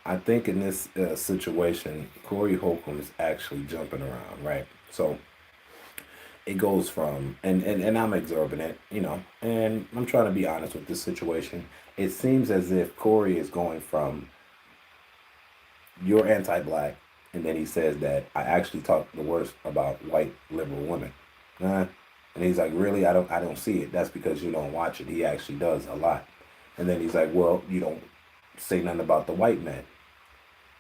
I think in this situation, Corey Holcomb is actually jumping around, right? So it goes from, and I'm exorbitant, and I'm trying to be honest with this situation. It seems as if Corey is going from you're anti-black, and then he says that I actually talk the worst about white liberal women. And he's like, really? I don't see it. That's because you don't watch it. He actually does a lot. And then he's like, well, you don't say nothing about the white man.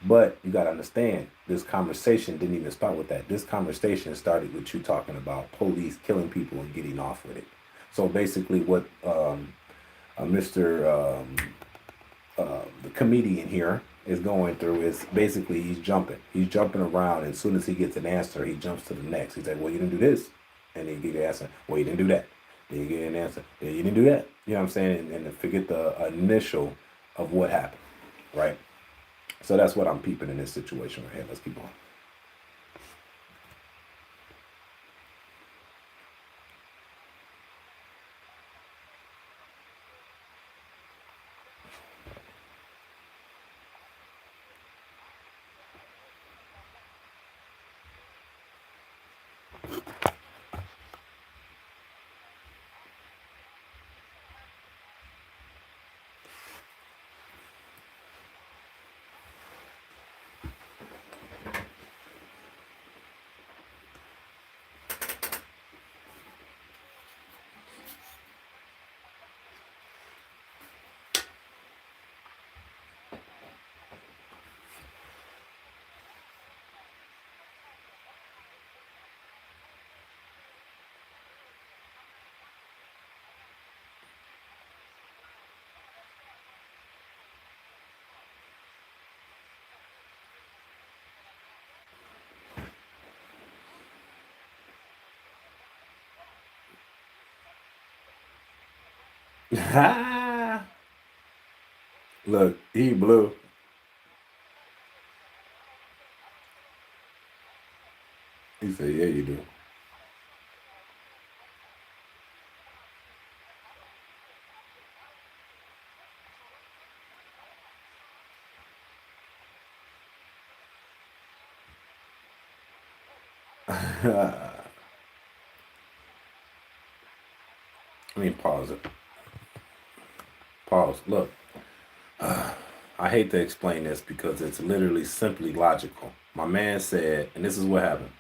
But you got to understand, this conversation didn't even start with that. This conversation started with you talking about police killing people and getting off with it. So basically, what Mr. The comedian here is going through is basically he's jumping. He's jumping around, and as soon as he gets an answer, he jumps to the next. He's like, well, you didn't do this. And then you get the answer, well, you didn't do that. Then you get an answer, yeah, you didn't do that. You know what I'm saying? And forget the initial of what happened, right? So that's what I'm peeping in this situation right here. Let's keep going. Look, he blew. He said, yeah, you do. I mean, pause it. Pause. Look, I hate to explain this because it's literally simply logical. My man said, and this is what happened.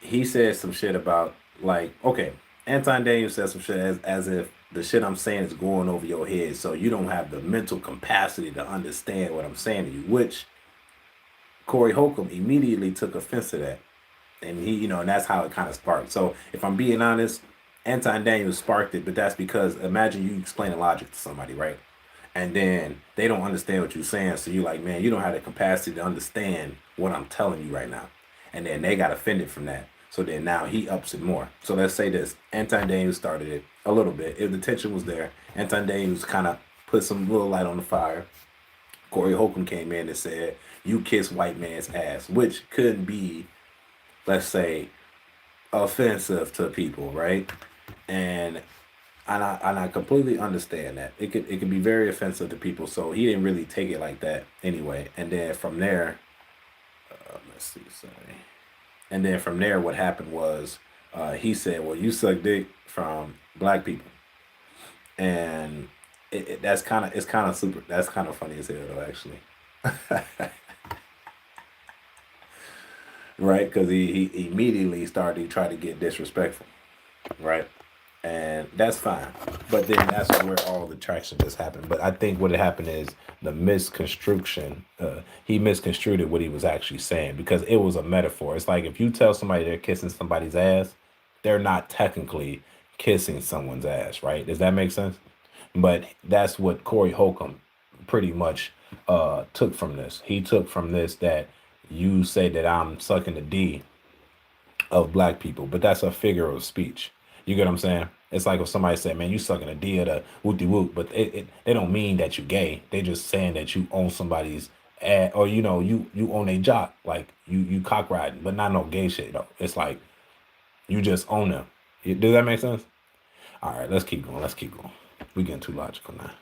He said some shit about, like, okay, Anton Daniels said some shit as if the shit I'm saying is going over your head, so you don't have the mental capacity to understand what I'm saying to you, which Corey Holcomb immediately took offense to that. And and that's how it kind of sparked. So if I'm being honest, Anton Daniels sparked it, but that's because imagine you explaining logic to somebody, right? And then they don't understand what you're saying. So you're like, man, you don't have the capacity to understand what I'm telling you right now. And then they got offended from that. So then now he ups it more. So let's say this. Anton Daniels started it a little bit. If the tension was there, Anton Daniels kind of put some little light on the fire. Corey Holcomb came in and said, you kiss white man's ass, which could be, let's say, offensive to people, right? And and I completely understand that it could be very offensive to people. So he didn't really take it like that anyway. And then from there, let's see, sorry. And then from there, what happened was he said, "Well, you suck dick from black people," and that's kind of super. That's kind of funny as hell, though, actually. Right? Because he immediately started to try to get disrespectful, right? And that's fine. But then that's where all the traction just happened. But I think what happened is the misconstruction. He misconstrued what he was actually saying because it was a metaphor. It's like if you tell somebody they're kissing somebody's ass, they're not technically kissing someone's ass, right? Does that make sense? But that's what Corey Holcomb pretty much took from this. He took from this that you say that I'm sucking the D of black people, but that's a figure of speech. You get what I'm saying? It's like if somebody said, "Man, you sucking a D of the whoop de whoop," but they don't mean that you gay. They just saying that you own somebody's ad, or you own a jock, like you cock riding, but not no gay shit though. It's like you just own them. Does that make sense? All right, let's keep going. Let's keep going. We getting too logical now.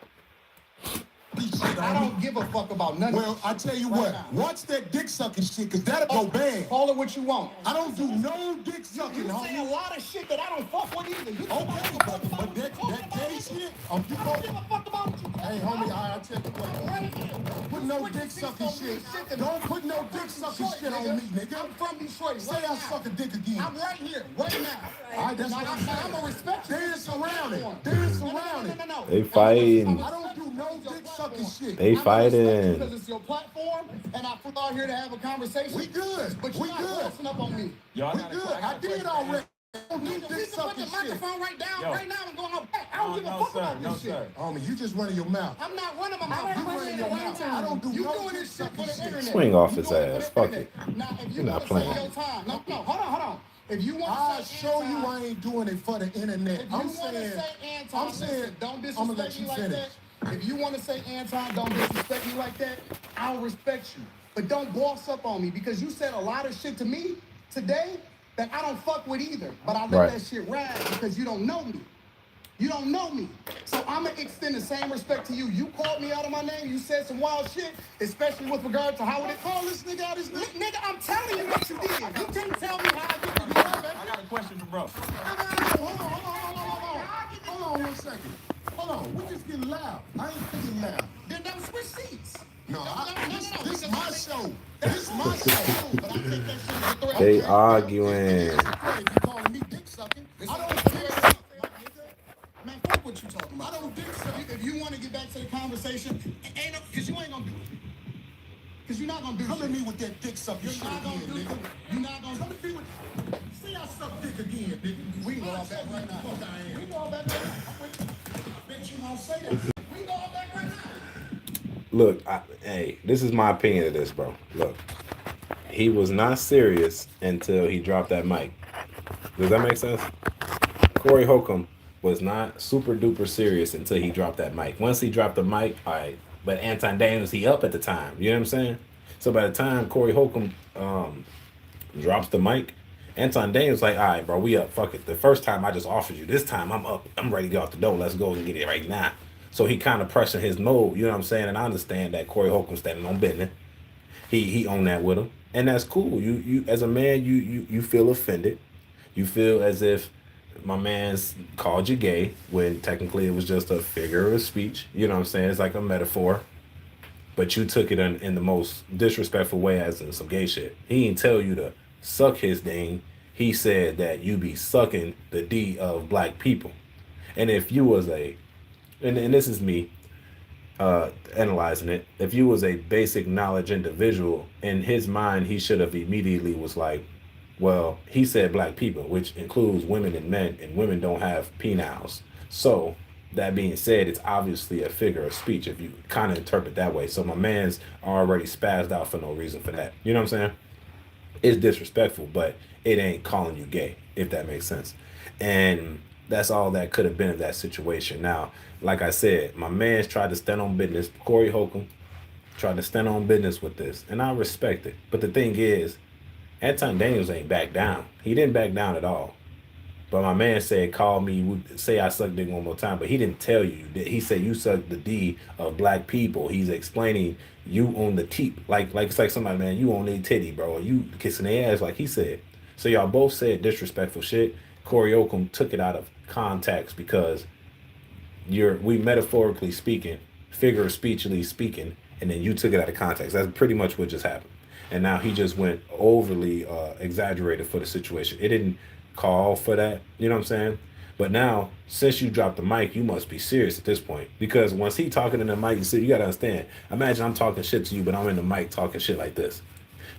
Shit, I don't give a fuck about nothing. Well, I tell you what, watch that dick sucking shit, cause that'll go bad. Call it what you want. I don't do no dick sucking, homie. You say a lot of shit that I don't fuck with either. You okay, but that gay shit, you don't give a fuck about what you talk. Hey, homie, I'll tell you what. Put no dick sucking shit. Don't put no dick sucking shit on me, nigga. I'm from Detroit. Say I suck a dick again. I'm right here, right now. All right, that's what I'm saying. I'm gonna respect you. Dance around it. Dance around it. They fighting. I don't do no dick sucking shit. They fighting. Because it's your platform, and I put out here to have a conversation. We good. But you're not crossing up on me. Yo, we good. I did already. I don't need dick sucking shit. Put the microphone right down, right now, and going on back. I don't give a fuck about this shit. Homie, you just running your mouth. I'm not running my mouth. You running your mouth. I don't do no dick sucking shit. Swing off his ass. Fuck it. You're not playing. No, hold on. If you want to show you I ain't doing it for the internet. I'm saying, don't disrespect me like that. If you want to say Anton, don't disrespect me like that, I'll respect you. But don't boss up on me because you said a lot of shit to me today that I don't fuck with either. But I let that shit ride because you don't know me. You don't know me. So I'm going to extend the same respect to you. You called me out of my name. You said some wild shit, especially with regard to how would it call this nigga out his name? Nigga, I'm telling you what you did. You can't tell me how I did it. I got a question for bro. Hold on 1 second. Hold on, we're just getting loud. I ain't getting loud. Then don't switch seats. No, this is my show. This is my show. But I take that shit as a threat. They arguing. You calling me dick sucking? I don't dick suck, man, fuck what you talking about. I don't dick suck. If you want to get back to the conversation, because you ain't gonna do it. Because you're not gonna do it. Come at me with that dick sucking shit again, nigga. You're not gonna come at me with. See, I suck dick again, nigga. We go all back right now. We go all back right now. You won't say that. We go all back right now. Look, hey, this is my opinion of this, bro. Look, he was not serious until he dropped that mic. Does that make sense? Corey Holcomb was not super duper serious until he dropped that mic. Once he dropped the mic, all right. But Anton Daniels, he up at the time. You know what I'm saying? So by the time Corey Holcomb drops the mic, Anton Daniels like, all right, bro, we up. Fuck it. The first time I just offered you. This time I'm up. I'm ready to get off the door. Let's go and get it right now. So he kind of pressing his mode. You know what I'm saying? And I understand that Corey Holcomb standing on business. He owned that with him, and that's cool. You as a man, you feel offended. You feel as if my man's called you gay when technically it was just a figure of speech. You know what I'm saying? It's like a metaphor. But you took it in the most disrespectful way, as in some gay shit. He didn't tell you to suck his ding. He said that you be sucking the D of black people. And if you was and this is me analyzing it, if you was a basic knowledge individual, in his mind, he should have immediately was like, well, he said black people, which includes women and men, and women don't have penile. So that being said, it's obviously a figure of speech if you kind of interpret that way. So my man's already spazzed out for no reason for that. You know what I'm saying? It's disrespectful, but it ain't calling you gay, if that makes sense. And that's all that could have been of that situation. Now, like I said, my man's tried to stand on business. Corey Holcomb tried to stand on business with this, and I respect it. But the thing is, Anton Daniels ain't back down. He didn't back down at all. But my man said, call me, say I suck dick one more time. But he didn't tell you. He said you suck the D of black people. He's explaining you on the teep. Like it's like somebody, man, you on their titty, bro. Or you kissing their ass, like he said. So y'all both said disrespectful shit. Corey Holcomb took it out of context because we metaphorically speaking, figure of speechly speaking, and then you took it out of context. That's pretty much what just happened. And now he just went overly exaggerated for the situation. It didn't call for that, you know what I'm saying? But now, since you dropped the mic, you must be serious at this point. Because once he talking in the mic, you gotta understand. Imagine I'm talking shit to you, but I'm in the mic talking shit like this.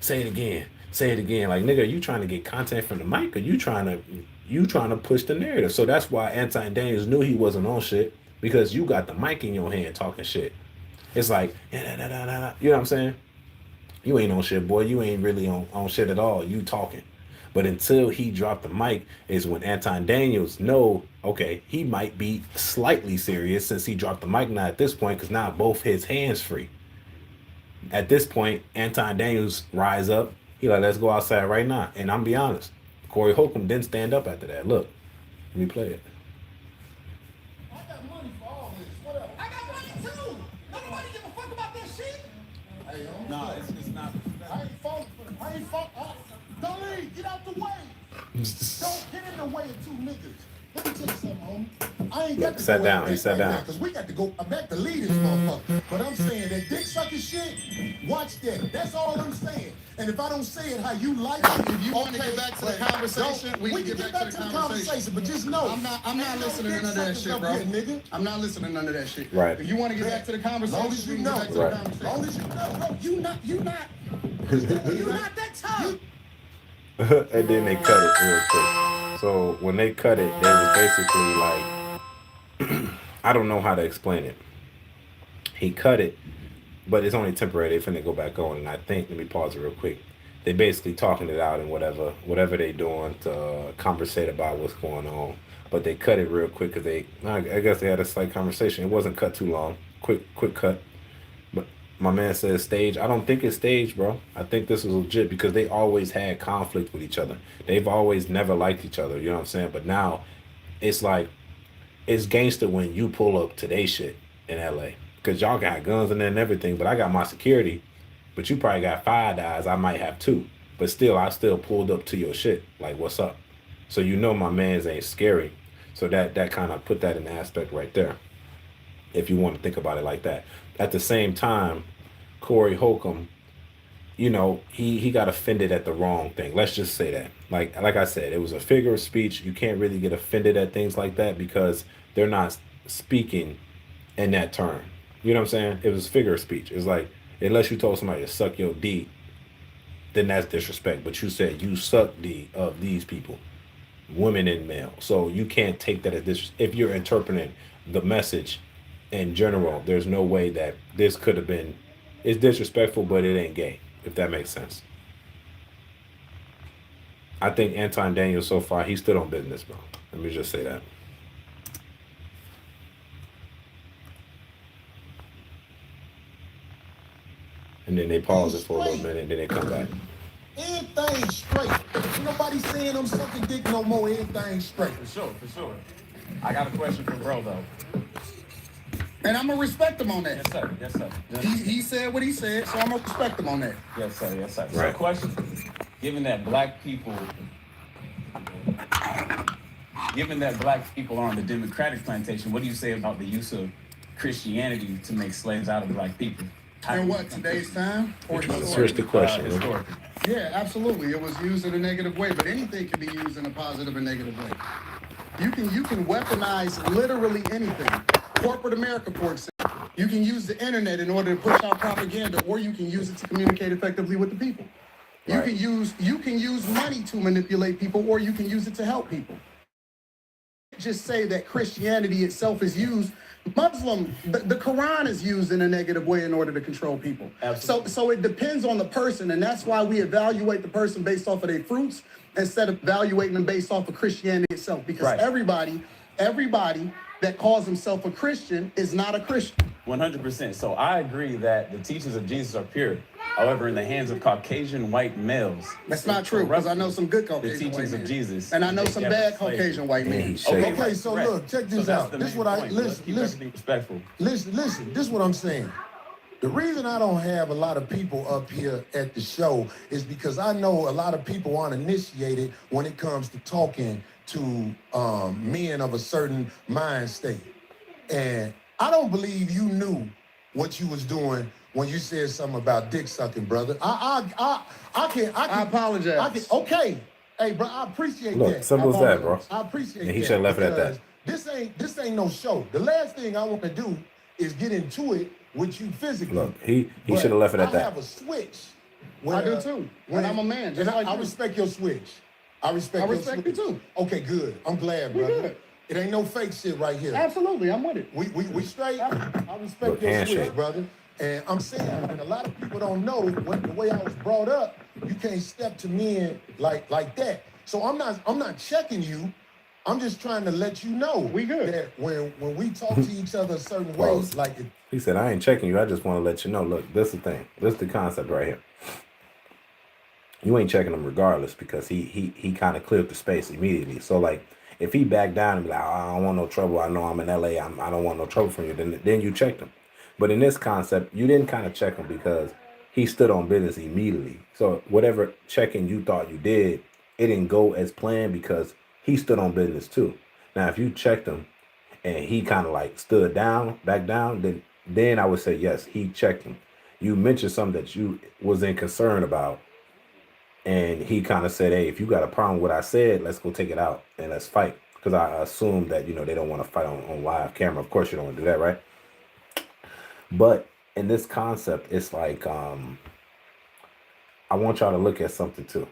Say it again. Say it again. Like, nigga, you trying to get content from the mic, or you trying to push the narrative? So that's why Anton Daniels knew he wasn't on shit, because you got the mic in your hand talking shit. It's like, you know what I'm saying? You ain't on shit, boy. You ain't really on shit at all. You talking. But until he dropped the mic is when Anton Daniels know, okay, he might be slightly serious since he dropped the mic now at this point, because now both his hands free. At this point, Anton Daniels rise up. He like, let's go outside right now. And I'm be honest, Corey Holcomb didn't stand up after that. Look, let me play it. I got money for all this. What else? I got money too. Nobody No, it's not. I ain't falling for them. I ain't falling. Don't leave. Get out the way. Don't get in the way of two niggas. Let me tell you something, homie. I ain't got to Sat go down. at He that sat right down. now because we got to go back to lead this motherfucker. But I'm saying that dick sucking shit, watch that. That's all I'm saying. And if I don't say it how you like it, If you want to get back to the conversation, we can get back to the conversation. But just know, I'm not listening to none of that shit, bro. Nigga. I'm not listening to none of that shit. Right. If you want to get back to the conversation, Long as you we can know. get back to Right. the conversation. Long as you know, bro, you not that tough. And then they cut it real quick. So when they cut it, they was basically like, I don't know how to explain it. He cut it, but it's only temporary. They finna go back on, and I think, let me pause it real quick. They basically talking it out and whatever they doing to conversate about what's going on. But they cut it real quick because I guess they had a slight conversation. It wasn't cut too long. Quick cut. But my man says stage. I don't think it's staged, bro. I think this is legit because they always had conflict with each other. They've always never liked each other. You know what I'm saying? But now it's like it's gangster when you pull up to they shit in LA because y'all got guns in there and everything. But I got my security. But you probably got 5 guys. I might have 2. But still, I still pulled up to your shit. Like, what's up? So you know my man's ain't scary. So that kind of put that in the aspect right there. If you want to think about it like that. At the same time, Corey Holcomb, you know, he got offended at the wrong thing. Let's just say that. Like I said, it was a figure of speech. You can't really get offended at things like that because they're not speaking in that term. You know what I'm saying? It was figure of speech. It's like, unless you told somebody to suck your D, then that's disrespect. But you said you suck D of these people, women and male. So you can't take that as this. If you're interpreting the message in general, there's no way that this could have been. It's disrespectful, but it ain't gay. If that makes sense. I think Anton Daniel so far he stood on business, bro. Let me just say that. And then they pause it for a little minute, and then they come back. Everything straight. Ain't nobody saying I'm sucking dick no more. Everything straight. For sure. I got a question for bro though. And I'm gonna respect him on that. Yes, sir. He said what he said, so I'm gonna respect him on that. Yes, sir. Right. So question, given that black people are on the Democratic plantation, what do you say about the use of Christianity to make slaves out of black people? In what, today's time? Or Here's the question. Historically. Yeah, absolutely. It was used in a negative way, but anything can be used in a positive and negative way. You can weaponize literally anything. Corporate America, for example. You can use the internet in order to push out propaganda, or you can use it to communicate effectively with the people. You can use money to manipulate people, or you can use it to help people. Just say that Christianity itself is used. The Quran is used in a negative way in order to control people. Absolutely. So it depends on the person, and that's why we evaluate the person based off of their fruits instead of evaluating them based off of Christianity itself. Because Right. everybody that calls himself a Christian is not a Christian. 100%. So I agree that the teachings of Jesus are pure. However, in the hands of Caucasian white males, That's not true, because I know some good the Caucasian white teachings men. of Jesus, And I know they some kept bad slaves. Caucasian white men. Okay, so right. look, check So this that's out. the This main what I point. Let's listen, keep listen, everything respectful. listen. This is what I'm saying. The reason I don't have a lot of people up here at the show is because I know a lot of people aren't initiated when it comes to talking to men of a certain mind state. And I don't believe you knew what you was doing when you said something about dick sucking, brother. I apologize. Okay. Hey, bro, I appreciate Look, that. simple as that, bro. I appreciate that. And he should have left it at that. because This ain't no show. The last thing I want to do is get into it with you physically. Look, he But should have left it at I that. have a switch. I do too. And I'm a man, just and like I you. respect your switch. I respect I your respect switch. you too. Okay, good. I'm glad, We brother. good. It ain't no fake shit right here. Absolutely, I'm with it. We straight. I respect Look, your handshake. switch, brother. And I'm saying, and a lot of people don't know the way I was brought up. You can't step to men like that. So I'm not checking you. I'm just trying to let you know We good. that when we talk to each other a certain way, Pause. like He said, I ain't checking you. I just want to let you know. Look, this is the thing. This is the concept right here. You ain't checking him regardless because he kind of cleared the space immediately. So, like, if he backed down and be like, oh, I don't want no trouble. I know I'm in LA. I don't want no trouble from you. Then you checked him. But in this concept, you didn't kind of check him because he stood on business immediately. So whatever check-in you thought you did, it didn't go as planned because he stood on business too. Now, if you checked him and he kind of like stood down, back down, then I would say yes, he checked him. You mentioned something that you was in concern about, and he kind of said, "Hey, if you got a problem with what I said, let's go take it out and let's fight." Because I assume that they don't want to fight on live camera. Of course, you don't want to do that, right? But in this concept, it's like I want y'all to look at something too.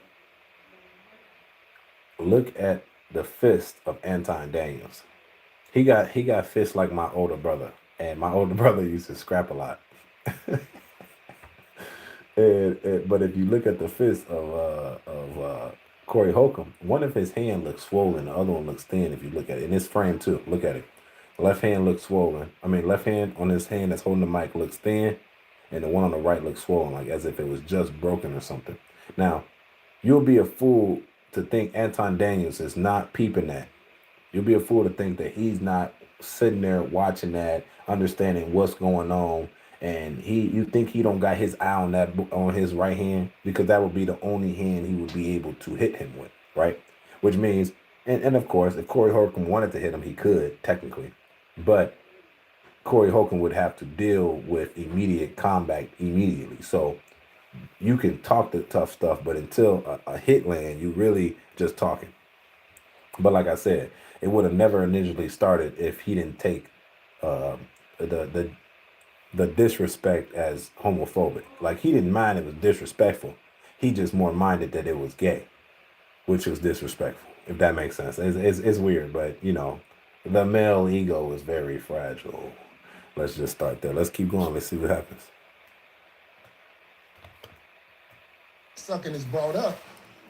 Look at the fist of Anton Daniels. He got fists like my older brother, and my older brother used to scrap a lot. But if you look at the fist of Corey Holcomb, one of his hand looks swollen, the other one looks thin. If you look at it in this frame too, look at it. Left hand looks swollen. I mean, left hand on his hand that's holding the mic looks thin, and the one on the right looks swollen, like as if it was just broken or something. Now, you'll be a fool to think Anton Daniels is not peeping that. You'll be a fool to think that he's not sitting there watching that, understanding what's going on, and you think he don't got his eye on that on his right hand, because that would be the only hand he would be able to hit him with, right? Which means, and of course, if Corey Holcomb wanted to hit him, he could technically, but Corey Holcomb would have to deal with immediate combat immediately. So you can talk the tough stuff, but until a hit land, you really just talking. But like I said, it would have never initially started if he didn't take the disrespect as homophobic. Like, he didn't mind it was disrespectful. He just more minded that it was gay, which was disrespectful, if that makes sense. It's weird, but the male ego is very fragile. Let's just start there. Let's keep going. Let's see what happens. Sucking is brought up,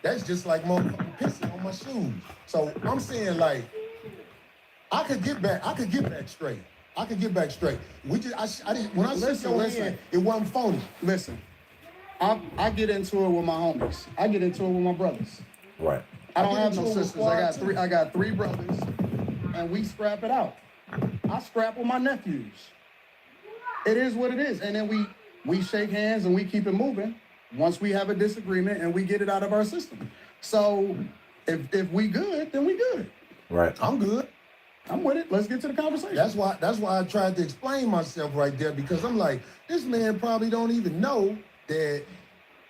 that's just like motherfucking pissing on my shoes. So I'm saying, like, I could get back straight. We just, I didn't, when I Listen, your listen. hand, it wasn't phony. Listen, I get into it with my homies. I get into it with my brothers. Right. I don't get have into no it with sisters. squad, I got three brothers, and we scrap it out. I scrap with my nephews. It is what it is, and then we shake hands and we keep it moving. Once we have a disagreement and we get it out of our system. So if we good, then we good. Right. I'm good. I'm with it. Let's get to the conversation. That's why I tried to explain myself right there, because I'm like, this man probably don't even know that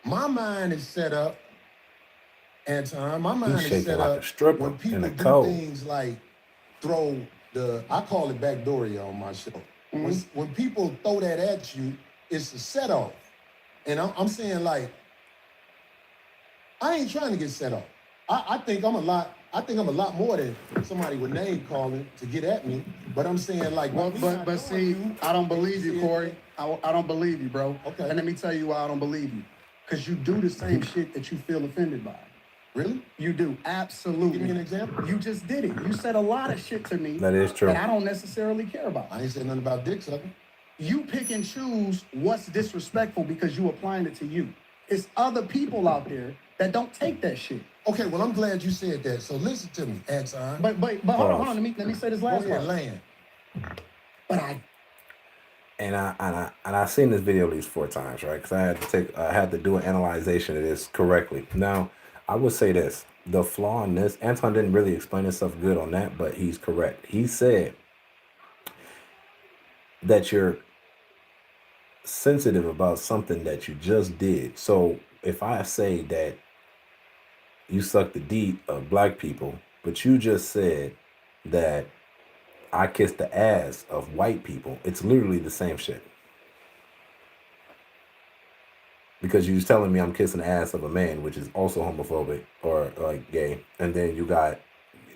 my mind is set up, Anton. My mind is shaking set like a up stripper when in people the do cold. things like throw I call it backdooria on my show. When people throw that at you, it's a set off. And I'm saying, like, I ain't trying to get set off. I think I'm a lot more than somebody with name calling to get at me. But I'm saying, like, But see, I don't believe you, Corey. I don't believe you, bro. Okay. And let me tell you why I don't believe you. Because you do the same shit that you feel offended by. Really? You do, absolutely. Give me an example. You just did it. You said a lot of shit to me That is true. that I don't necessarily care about. I ain't said nothing about dick sucking. You pick and choose what's disrespectful because you applying it to you. It's other people out there that don't take that shit. Okay, well, I'm glad you said that. So listen to me, Anton. But hold on. Let me say this Go last ahead, part. land. But I And I seen this video at least 4 times, right? Because I had to do an analyzation of this correctly. Now, I would say this: the flaw in this, Anton didn't really explain himself good on that, but he's correct. He said that you're sensitive about something that you just did. So if I say that you suck the D of black people, but you just said that I kiss the ass of white people, it's literally the same shit. Because you was telling me I'm kissing the ass of a man, which is also homophobic or like gay, and then you got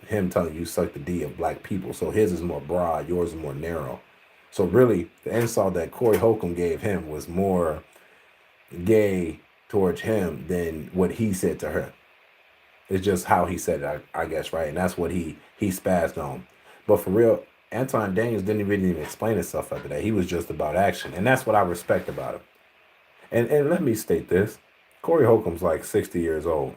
him telling you suck the D of black people. So his is more broad, yours is more narrow. So really, the insult that Corey Holcomb gave him was more gay towards him than what he said to her. It's just how he said it, I guess, right? And that's what he spazzed on. But for real, Anton Daniels didn't really even explain himself after that. He was just about action. And that's what I respect about him. And let me state this. Corey Holcomb's like 60 years old.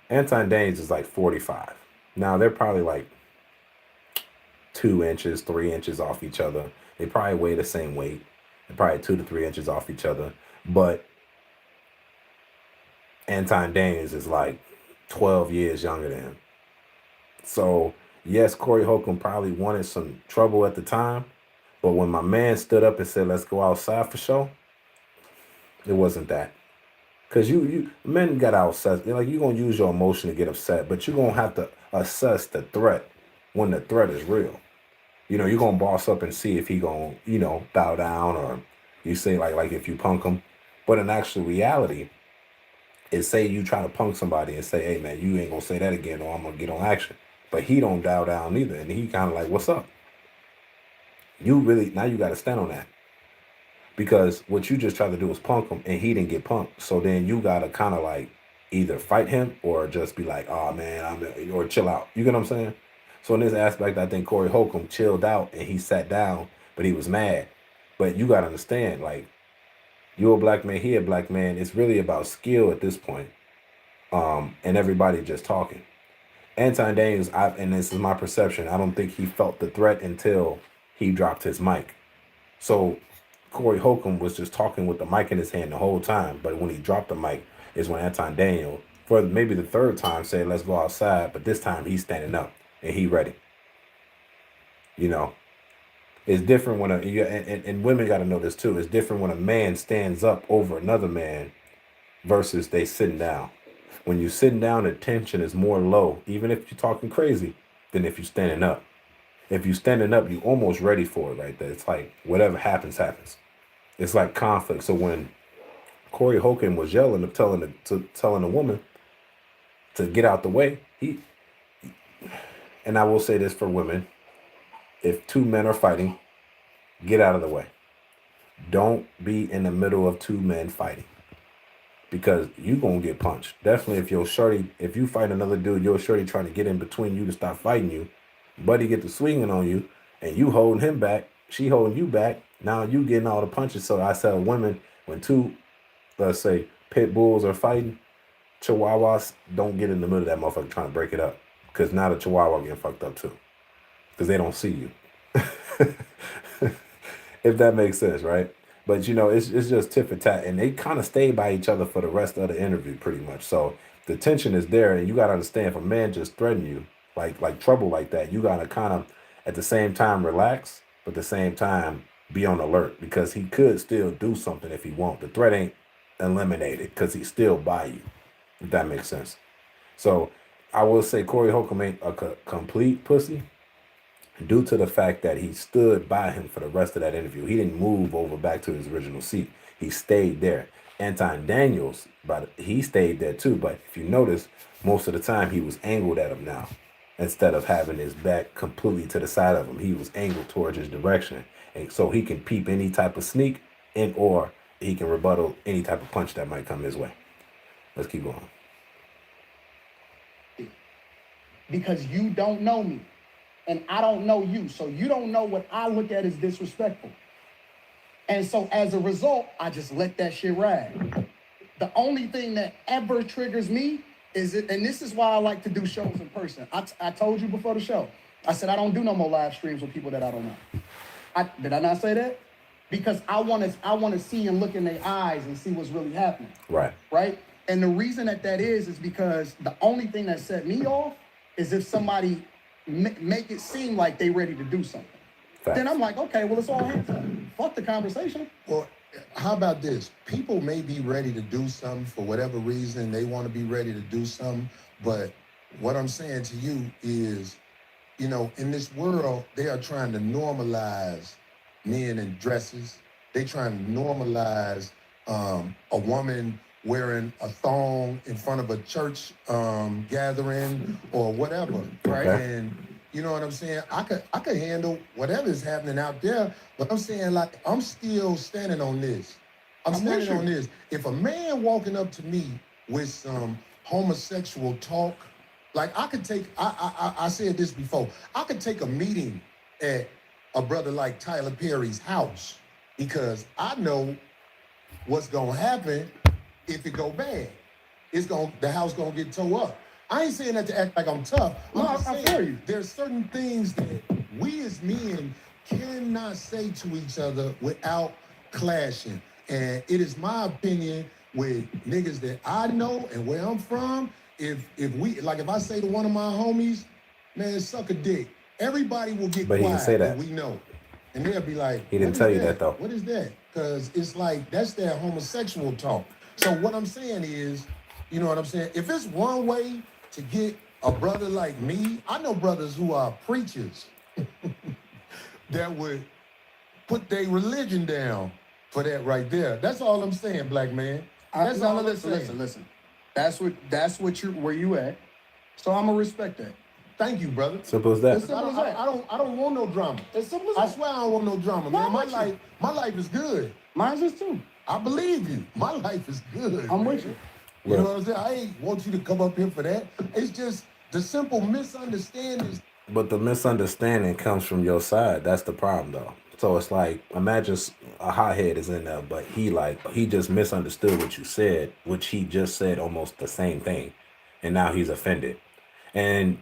Anton Daniels is like 45. Now, they're probably like 2 inches, 3 inches off each other. They probably weigh the same weight. They're probably 2 to 3 inches off each other. But Anton Daniels is like 12 years younger than him. So, yes, Corey Holcomb probably wanted some trouble at the time, but when my man stood up and said, let's go outside for show, it wasn't that. Because you men got to assess, like, you're going to use your emotion to get upset, but you're going to have to assess the threat when the threat is real. You're going to boss up and see if he going to, bow down, or you say, like if you punk him. But in actual reality, is say you try to punk somebody and say, hey, man, you ain't going to say that again or I'm going to get on action. But he don't bow down either. And he kind of like, what's up? Now you got to stand on that. Because what you just tried to do was punk him and he didn't get punked. So then you got to kind of like either fight him or just be like, oh, man, or chill out. You get what I'm saying? So in this aspect, I think Corey Holcomb chilled out and he sat down, but he was mad. But you got to understand, like, you're a black man, he a black man. It's really about skill at this point. And everybody just talking. Anton Daniels, and this is my perception, I don't think he felt the threat until he dropped his mic. So Corey Holcomb was just talking with the mic in his hand the whole time. But when he dropped the mic is when Anton Daniel, for maybe the third time, said, let's go outside. But this time he's standing up and he ready. It's different when and women got to know this too. It's different when a man stands up over another man versus they sitting down. When you sitting down, the tension is more low, even if you're talking crazy, than if you're standing up. If you're standing up, you almost ready for it right there. It's like whatever happens, happens. It's like conflict. So when Corey Holcomb was yelling, telling the woman to get out the way, and I will say this for women, if two men are fighting, get out of the way. Don't be in the middle of two men fighting. Because you gonna get punched. Definitely if you fight another dude, your shorty trying to get in between you to stop fighting you, buddy get to swinging on you, and you holding him back, she holding you back, now you getting all the punches. So I tell women, when two, let's say, pit bulls are fighting, chihuahuas, don't get in the middle of that motherfucker trying to break it up. Because now the chihuahua getting fucked up too. Because they don't see you. If that makes sense, right? But it's just tit for tat, and they kind of stay by each other for the rest of the interview, pretty much. So the tension is there, and you gotta understand, if a man just threaten you, like trouble like that, you gotta kind of at the same time relax, but at the same time be on alert, because he could still do something if he won't. The threat ain't eliminated because he's still by you. If that makes sense. So I will say Corey Holcomb ain't a complete pussy, due to the fact that he stood by him for the rest of that interview. He didn't move over back to his original seat. He stayed there. Anton Daniels, but he stayed there too. But if you notice, most of the time he was angled at him now. Instead of having his back completely to the side of him, he was angled towards his direction. And so he can peep any type of sneak, and or he can rebuttal any type of punch that might come his way. Let's keep going. Because you don't know me. And I don't know you, so you don't know what I look at as disrespectful. And so as a result, I just let that shit ride. The only thing that ever triggers me is it, and this is why I like to do shows in person. I told you before the show, I said I don't do no more live streams with people that I don't know. Did I not say that? Because I want to see and look in their eyes and see what's really happening. Right. Right? And the reason that is because the only thing that set me off is if somebody make it seem like they ready to do something. Facts. Then I'm like, okay, well, it's all hands up. Fuck the conversation. Well, how about this? People may be ready to do something for whatever reason. They want to be ready to do something. But what I'm saying to you is, in this world, they are trying to normalize men in dresses. They trying to normalize a woman wearing a thong in front of a church gathering or whatever, right? Okay. And you know what I'm saying? I could handle whatever is happening out there, but I'm saying, like, I'm still standing on this. I'm standing on this. If a man walking up to me with some homosexual talk, like, I could take, I said this before, I could take a meeting at a brother like Tyler Perry's house, because I know what's gonna happen if it go bad. The house gonna get tore up. I ain't saying that to act like I'm tough. I'm just saying there's certain things that we as men cannot say to each other without clashing. And it is my opinion with niggas that I know and where I'm from. If I say to one of my homies, man, suck a dick, everybody will get But he didn't say quiet that. we know. And they'll be like, He didn't "What tell is you that though. What is that?" Because it's like that's their homosexual talk. So what I'm saying is, you know what I'm saying? If it's one way to get a brother like me, I know brothers who are preachers that would put their religion down for that right there. That's all I'm saying, black man. That's all I'm saying. Listen. That's what you're where you at. So I'm gonna respect that. Thank you, brother. Simple as that. It's simple as that. I don't want no drama. It's simple as I that. swear I don't want no drama, man. My life is good. Mine's is too. I believe you. My life is good. I'm man. with you. You know what I'm saying? I ain't want you to come up here for that. It's just the simple misunderstandings. But the misunderstanding comes from your side. That's the problem, though. So it's like, imagine a hothead is in there, but he just misunderstood what you said, which he just said almost the same thing, and now he's offended. And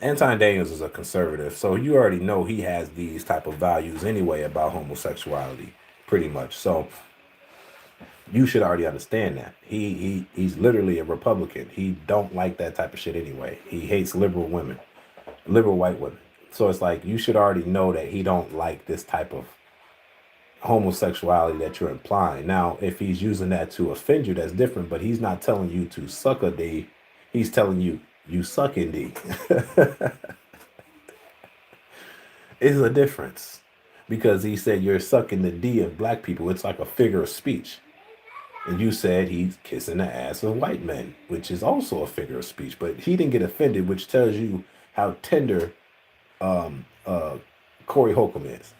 Anton Daniels is a conservative, so you already know he has these type of values anyway about homosexuality, pretty much. So you should already understand that he's literally a Republican. He don't like that type of shit anyway. He hates liberal women, liberal white women. So it's like you should already know that he don't like this type of homosexuality that you're implying. Now, if he's using that to offend you, that's different. But he's not telling you to suck a D. He's telling you suck in D. It's a difference because he said you're sucking the D of black people. It's like a figure of speech. And you said he's kissing the ass of white men, which is also a figure of speech. But he didn't get offended, which tells you how tender Corey Holcomb is.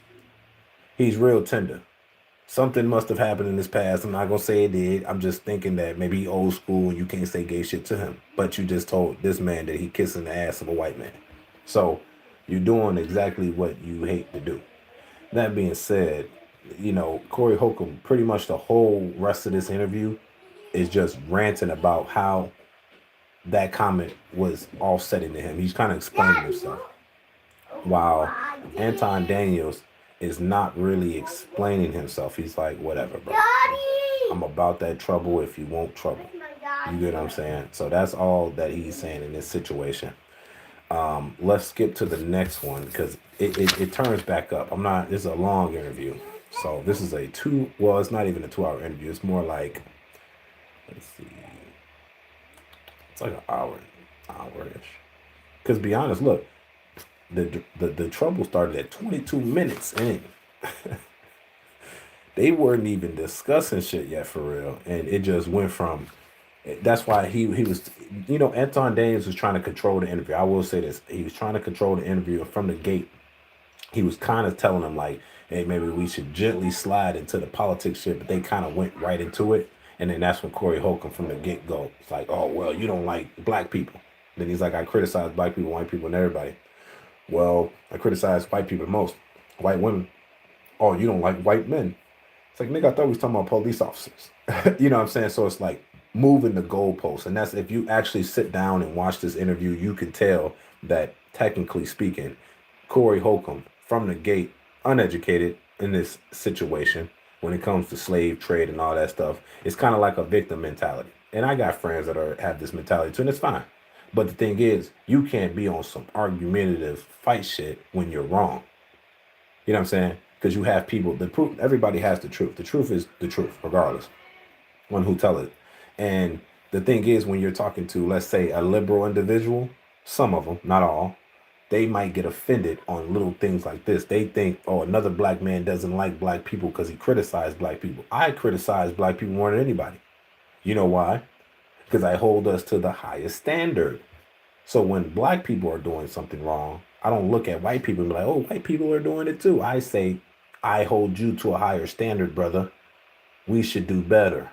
He's real tender. Something must have happened in his past. I'm not gonna say it did. I'm just thinking that maybe he old school and you can't say gay shit to him. But you just told this man that he kissing the ass of a white man. So you're doing exactly what you hate to do. That being said, you know, Corey Holcomb, pretty much the whole rest of this interview is just ranting about how that comment was offsetting to him. He's kind of explaining himself. While Anton Daniels is not really explaining himself. He's like, whatever, bro. I'm about that trouble if you want trouble. You get what I'm saying? So that's all that he's saying in this situation. Let's skip to the next one because it turns back up. This is a long interview. So this is it's not even a 2-hour interview. It's more like, let's see. It's like an hour-ish. Because be honest, look, the trouble started at 22 minutes in. They weren't even discussing shit yet for real. And it just went from, that's why he was, you know, Anton Daniels was trying to control the interview. I will say this. He was trying to control the interview, and from the gate, he was kind of telling him like, hey, maybe we should gently slide into the politics shit, but they kind of went right into it. And then that's when Corey Holcomb from the get-go, it's like, oh, well, you don't like black people. Then he's like, I criticize black people, white people, and everybody. Well, I criticize white people the most. White women. Oh, you don't like white men. It's like, nigga, I thought we was talking about police officers. You know what I'm saying? So it's like moving the goalposts. And that's, if you actually sit down and watch this interview, you can tell that technically speaking, Corey Holcomb from the gate, uneducated in this situation when it comes to slave trade and all that stuff, it's kind of like a victim mentality. And I got friends that have this mentality too, and it's fine. But the thing is, you can't be on some argumentative fight shit when you're wrong. You know what I'm saying? Because you have people, everybody has the truth. The truth is the truth, regardless. One who tell it. And the thing is, when you're talking to, let's say, a liberal individual, some of them, not all, they might get offended on little things like this. They think, oh, another black man doesn't like black people because he criticized black people. I criticize black people more than anybody. You know why? Because I hold us to the highest standard. So when black people are doing something wrong, I don't look at white people and be like, oh, white people are doing it too. I say, I hold you to a higher standard, brother. We should do better.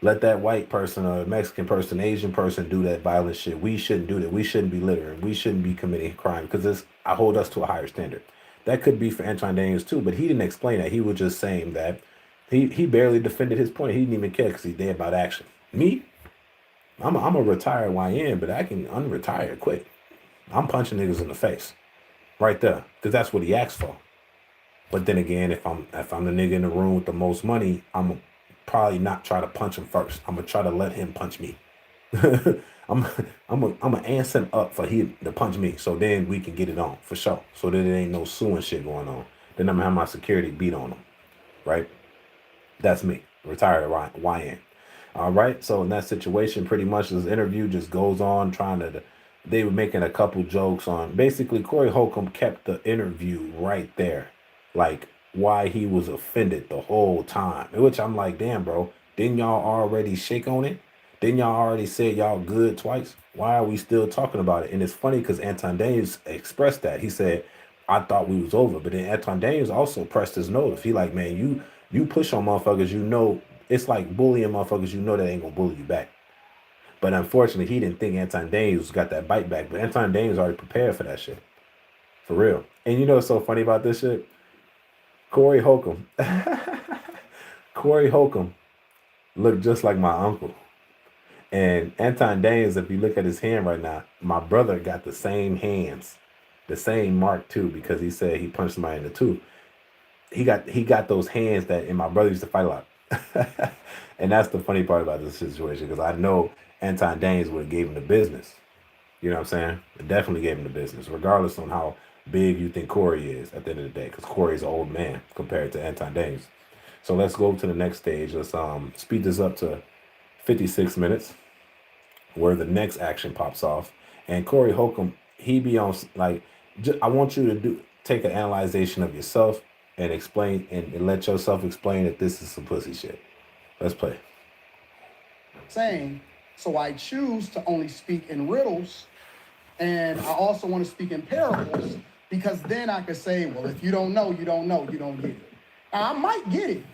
Let that white person or Mexican person, Asian person do that violent shit. We shouldn't do that. We shouldn't be littering. We shouldn't be committing crime because I hold us to a higher standard. That could be for Anton Daniels too, but he didn't explain that. He was just saying that he barely defended his point. He didn't even care because he's there about action. Me, I'm a retired YN, but I can unretire quick. I'm punching niggas in the face right there because that's what he asked for. But then again, if I'm the nigga in the room with the most money, I'm probably not try to punch him first. I'm gonna try to let him punch me. I'm gonna answer him up for he to punch me, so then we can get it on for sure. So that it ain't no suing shit going on. Then I'm gonna have my security beat on him, right? That's me, retired YN. All right. So in that situation, pretty much this interview just goes on trying to. They were making a couple jokes on. Basically, Corey Holcomb kept the interview right there, like why he was offended the whole time. Which I'm like, damn, bro, didn't y'all already shake on it? Didn't y'all already say y'all good twice? Why are we still talking about it? And it's funny because Anton Daniels expressed that. He said, I thought we was over. But then Anton Daniels also pressed his nose. He like, man, you push on motherfuckers, you know, it's like bullying motherfuckers, you know that ain't gonna bully you back. But unfortunately, he didn't think Anton Daniels got that bite back. But Anton Daniels already prepared for that shit. For real. And you know what's so funny about this shit? Corey Holcomb. Corey Holcomb looked just like my uncle. And Anton Daniels, if you look at his hand right now, my brother got the same hands, the same mark too, because he said he punched somebody in the tooth. He got those hands that, and my brother used to fight a lot. And that's the funny part about this situation, because I know Anton Daniels would have gave him the business. You know what I'm saying? It definitely gave him the business, regardless on how big you think Corey is at the end of the day, because Corey's an old man compared to Anton Daniels. So let's go to the next stage. Let's speed this up to 56 minutes, where the next action pops off. And Corey Holcomb, he be on like, I want you to take an analyzation of yourself and explain and let yourself explain that this is some pussy shit. Let's play. Saying, so I choose to only speak in riddles, and I also want to speak in parables, because then I could say, well, if you don't know, you don't know, you don't get it. I might get it.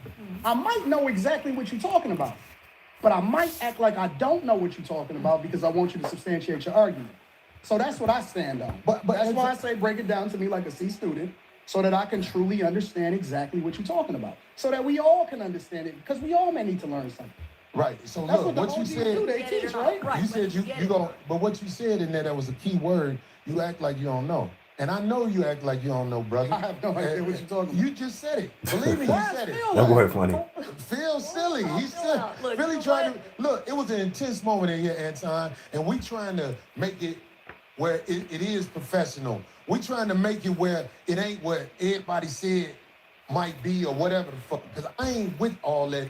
I might know exactly what you're talking about, but I might act like I don't know what you're talking about because I want you to substantiate your argument. So that's what I stand on. But that's why I say break it down to me like a C student, so that I can truly understand exactly what you're talking about, so that we all can understand it, because we all may need to learn something. Right. So That's look, what what you the OGs said. do. They teach, right? You said you don't. But what you said in there, that was a key word. You act like you don't know, and I know you act like you don't know, brother. I have no idea what you're talking about. You just said it. Believe me, you said it. That boy funny. Feel silly. He said, Philly trying to look. It was an intense moment in here, Anton, and we trying to make it where it is professional. We trying to make it where it ain't what everybody said might be or whatever the fuck. Because I ain't with all that.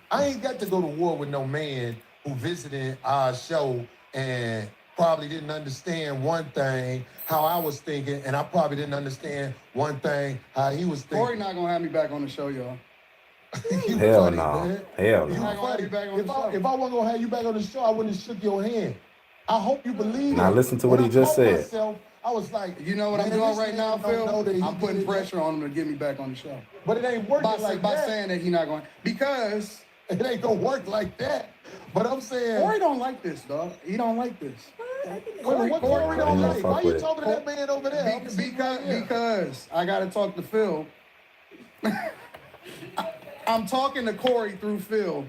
I ain't got to go to war with no man who visited our show and probably didn't understand one thing, how I was thinking, and I probably didn't understand one thing, how he was thinking. Corey not gonna have me back on the show, y'all. Hell no. Hell You no. not gonna have you back on the show. If I wasn't gonna have you back on the show, I wouldn't have shook your hand. I hope you believe it. Now listen to what he just said. Myself, I was like, You know what I'm man, doing this right man now, don't know that he Phil? I'm putting did it. pressure on him to get me back on the show. But it ain't working like By that. saying that he's not going, because It ain't gonna work like that. But I'm saying, Corey don't like this, dog. He don't like this. Corey Corey don't don't like. fuck Why you with it. talking to that man over there? I'm sitting right here. Because I gotta talk to Phil. I'm talking to Corey through Phil.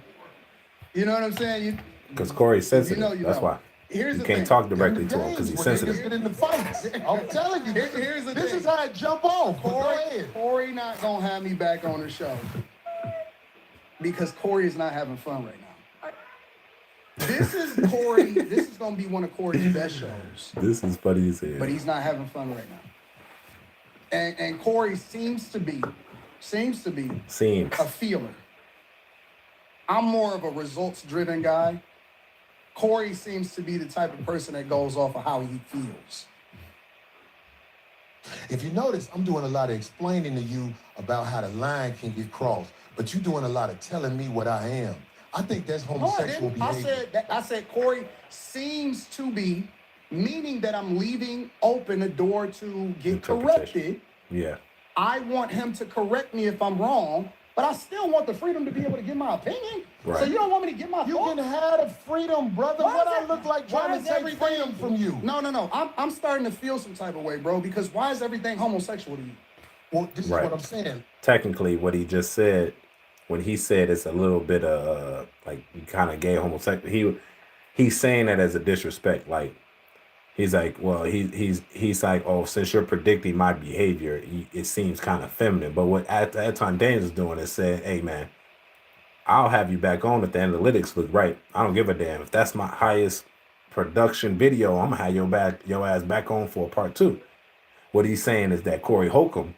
You know what I'm saying? Because Corey's sensitive. You That's know. why. Here's You the can't thing. talk directly to him because he's When niggas sensitive. get in the fights. I'm telling you, Here's the this thing. is how it jump off. But go ahead. Corey not gonna have me back on the show because Corey is not having fun right now. This is Corey. This is gonna be one of Corey's best shows, This is funny as hell. but he's not having fun right now. And Corey seems to be Seems. a feeler. I'm more of a results-driven guy. Corey seems to be the type of person that goes off of how he feels. If you notice, I'm doing a lot of explaining to you about how the line can get crossed, but you're doing a lot of telling me what I am. I think that's No, I homosexual didn't. behavior. I said Corey seems to be, meaning that I'm leaving open the door to get Interpretation. corrected. Yeah. I want him to correct me if I'm wrong, but I still want the freedom to be able to give my opinion. Right. So you don't want me to give my You thoughts? can have the freedom, brother. Why What is I that- look like why trying is to take everything- freedom from you? No. I'm starting to feel some type of way, bro, because why is everything homosexual to you? Well, this Right. is what I'm saying. Technically, what he just said, when he said it's a little bit of like kind of gay homosexual, he's saying that as a disrespect. Like he's like, well, he's like, oh, since you're predicting my behavior, it seems kind of feminine. But what Anton Daniels is doing is saying, hey man, I'll have you back on if the analytics look right. I don't give a damn. If that's my highest production video, I'm gonna have your ass back on for a part 2. What he's saying is that Corey Holcomb,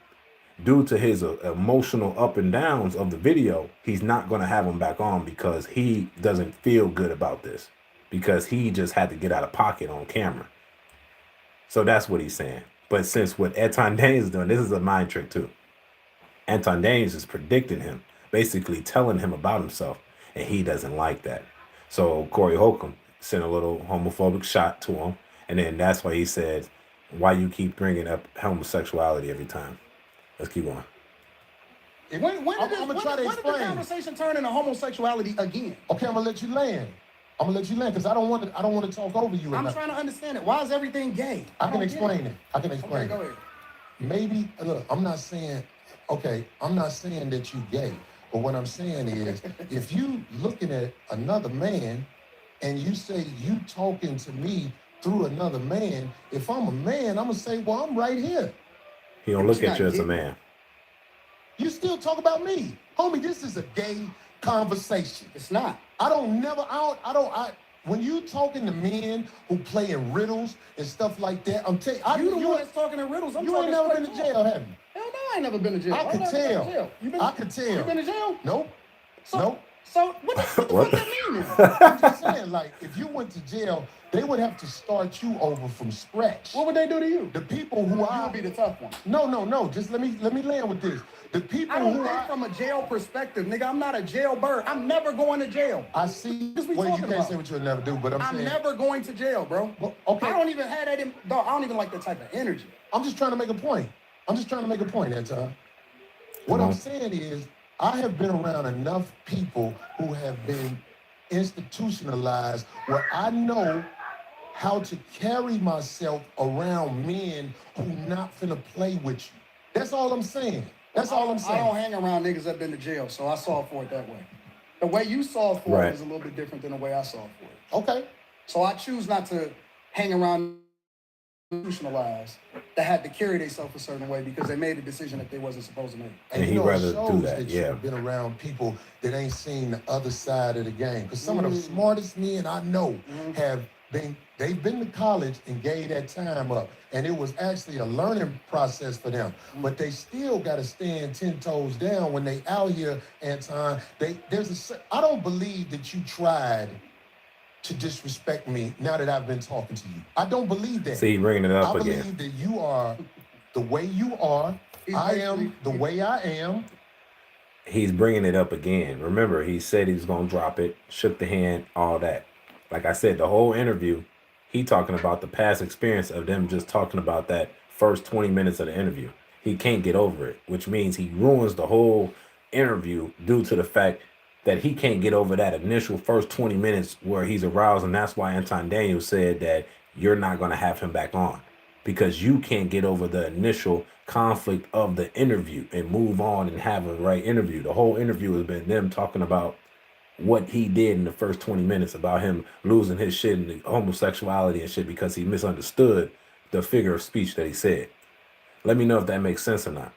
due to his emotional up and downs of the video, he's not going to have him back on because he doesn't feel good about this, because he just had to get out of pocket on camera. So that's what he's saying. But since what Anton Daniels is doing, this is a mind trick too. Anton Daniels is predicting him, basically telling him about himself, and he doesn't like that. So Corey Holcomb sent a little homophobic shot to him, and then that's why he said, why you keep bringing up homosexuality every time. Let's keep going. When did the conversation turn into homosexuality again? Okay, I'm gonna let you land. Because I don't want to talk over you. I'm trying to understand it. Why is everything gay? I can explain it. Okay, go ahead. Maybe look, I'm not saying that you gay, but what I'm saying is, if you looking at another man and you say you talking to me through another man, if I'm a man, I'm gonna say, well, I'm right here. He don't look at you as a man. You still talk about me. Homie, this is a gay conversation. It's not. When you talking to men who play in riddles and stuff like that, I'm telling you, you the one that's talking in riddles. You ain't never been to jail, have you? Hell no, I ain't never been to jail. I could tell. I could tell. You been to jail? Nope. So what the fuck that mean? I'm just saying, like, if you went to jail, they would have to start you over from scratch. What would they do to you? The people who You would be the tough one. No. Just let me land with this. The people I don't who think from a jail perspective, nigga. I'm not a jailbird. I'm never going to jail. I see. What we Well, you talking can't about? say what you'll never do, but I'm saying never going to jail, bro. Well, okay. I don't even have that in, dog. I don't even like that type of energy. I'm just trying to make a point. Anton. What I'm saying is, I have been around enough people who have been institutionalized where I know how to carry myself around men who not finna play with you. That's all I'm saying. I don't hang around niggas that been to jail, so I saw for it that way. The way you saw for it is a little bit different than the way I saw for it. Okay. So I choose not to hang around institutionalized that had to carry themselves a certain way because they made a decision that they wasn't supposed to make. And he'd rather do that, You've been around people that ain't seen the other side of the game. Because some of the smartest men I know they've been to college and gave that time up. And it was actually a learning process for them. But they still got to stand 10 toes down when they out here, Anton. I don't believe that you tried to disrespect me now that I've been talking to you. I don't believe that. See, bringing it up again. I believe that you are the way you are. I am the way I am. He's bringing it up again. Remember, he said he was going to drop it, shook the hand, all that. Like I said, the whole interview, he talking about the past experience of them just talking about that first 20 minutes of the interview. He can't get over it, which means he ruins the whole interview due to the fact that he can't get over that initial first 20 minutes where he's aroused. And that's why Anton Daniels said that you're not going to have him back on, because you can't get over the initial conflict of the interview and move on and have a right interview. The whole interview has been them talking about what he did in the first 20 minutes, about him losing his shit and the homosexuality and shit because he misunderstood the figure of speech that he said. Let me know if that makes sense or not.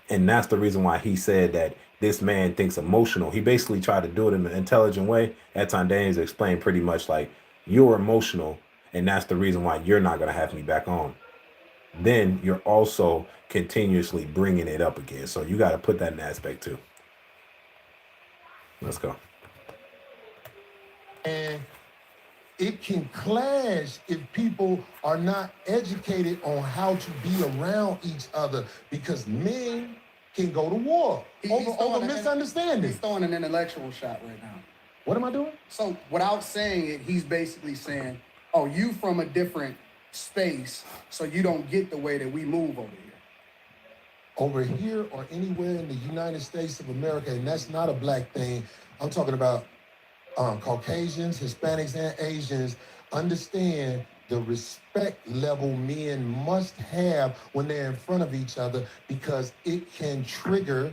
And that's the reason why he said that this man thinks emotional. He basically tried to do it in an intelligent way. Anton Daniels explained pretty much like, you're emotional, and that's the reason why you're not going to have me back on. Then you're also continuously bringing it up again. So you got to put that in aspect too. Let's go. And it can clash if people are not educated on how to be around each other, because men can go to war over misunderstanding. He's throwing an intellectual shot right now. What am I doing? So without saying it, he's basically saying, oh, you from a different space, so you don't get the way that we move over here. Over here or anywhere in the United States of America, and that's not a black thing. I'm talking about Caucasians, Hispanics, and Asians. Understand the respect level men must have when they're in front of each other, because it can trigger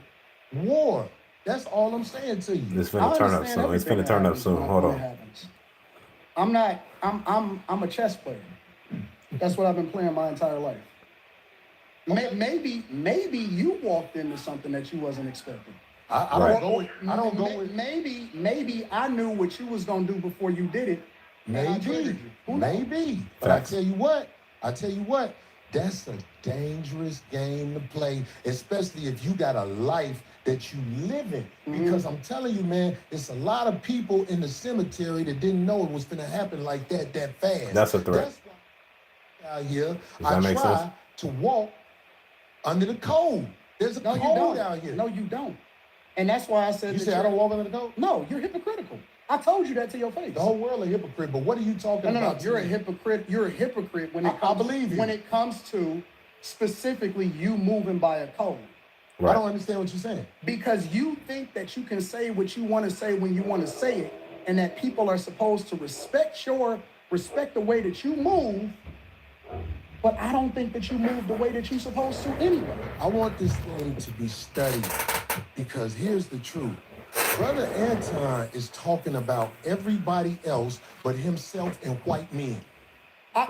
war. That's all I'm saying to you. It's finna turn up soon. It's finna turn up soon. Hold on. I'm a chess player. That's what I've been playing my entire life. Maybe you walked into something that you wasn't expecting. I Right. don't go with. I don't go with. Maybe I knew what you was gonna do before you did it. and I triggered Maybe, you. Who knows? maybe. But Facts. I tell you what, that's a dangerous game to play, especially if you got a life that you live in. Because I'm telling you, man, it's a lot of people in the cemetery that didn't know it was gonna happen like that fast. That's a threat. That's why out here, Does that I make try sense? to walk under the code. There's a No, you code don't. out here. No, you don't. And that's why I said You that say I don't walk under the code? No, you're hypocritical. I told you that to your face. The whole world a hypocrite, but what are you talking No. about? You're a today? hypocrite. You're a hypocrite when it I comes. believe you. When it comes to specifically you moving by a code, I Right. don't understand what you're saying. because you think that you can say what you want to say when you want to say it, and that people are supposed to respect the way that you move. But I don't think that you move the way that you're supposed to anyway. I want this thing to be studied because here's the truth. Brother Anton is talking about everybody else but himself and white men.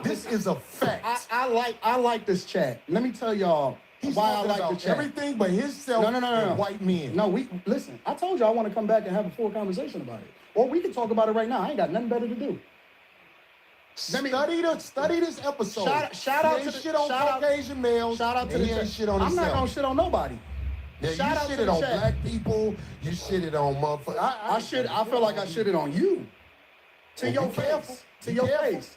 This is a fact. I like this chat. Let me tell y'all He's why I talking like the about chat. everything but himself No. and white men. No, listen. I told you I want to come back and have a full conversation about it, or we can talk about it right now. I ain't got nothing better to do. Study this episode. Shout out He to ain't the shit on shout out- Caucasian males. Shout out to and the he ain't chat. shit on I'm not himself. gonna shit on nobody. Now, shout out you to shitted the on chat. black people. You shitted on motherfuckers. I feel like I shitted on you. To Well, your be careful. face. To Be your careful. face.